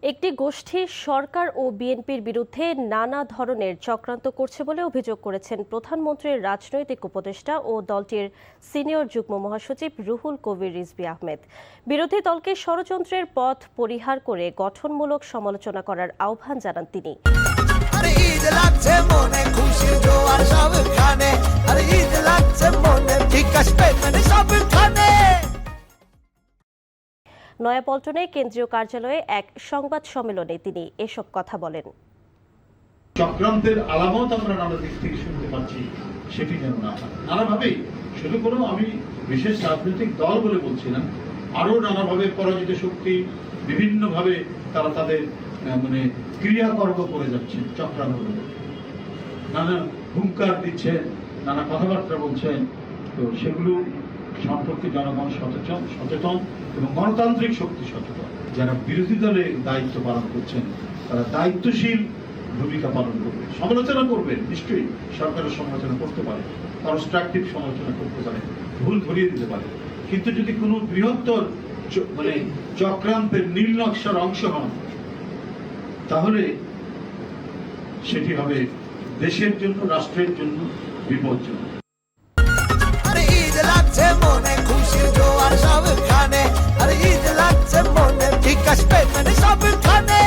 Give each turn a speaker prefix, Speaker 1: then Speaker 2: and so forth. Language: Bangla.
Speaker 1: একটি গোষ্ঠী সরকার ও বিএনপির বিরুদ্ধে নানা ধরনের চক্রান্ত করছে বলে অভিযোগ করেছেন প্রধানমন্ত্রীর রাজনৈতিক উপদেষ্টা ও দলটির সিনিয়র যুগ্ম মহাসচিব রুহুল কবির রিজভী আহমেদ। বিরোধী দলকে ষড়যন্ত্রের পথ পরিহার করে গঠনমূলক সমালোচনা করার আহ্বান জানান তিনি। নয়াপল্টনে কেন্দ্রীয় কার্যালয়ে এক সংবাদ সম্মেলনে তিনি এসব কথা বলেন।
Speaker 2: চক্রান্তের আলামত আমরা নানা দিক থেকে শুনতে পাচ্ছি, সেটি যেন না হয় নানাভাবেই। শুধু কোনো আমি বিশেষ রাজনৈতিক দল বলে বলছি না, আরো নানাভাবে পরাজিত শক্তি বিভিন্নভাবে তারা তাদের ক্রিয়াকর্ম করে যাচ্ছে। চক্রান্ত নানা হুঙ্কার দিচ্ছেন, নানা কথাবার্তা বলছেন। তো সেগুলো সম্পর্কে জনগণ সচেতন এবং গণতান্ত্রিক শক্তি সচেতন। যারা বিরোধী দলে দায়িত্ব পালন করছেন তারা দায়িত্বশীল ভূমিকা পালন করবে, সমালোচনা করবেন, নিশ্চয়ই সরকারের সমালোচনা করতে পারে, কনস্ট্রাকটিভ সমালোচনা করতে পারে, ভুল ধরিয়ে দিতে পারে। কিন্তু যদি কোনো বৃহত্তর চক্রান্তের নীল নকশার অংশ হন, তাহলে সেটি হবে দেশের জন্য, রাষ্ট্রের জন্য বিপজ্জনক।
Speaker 3: সব খানে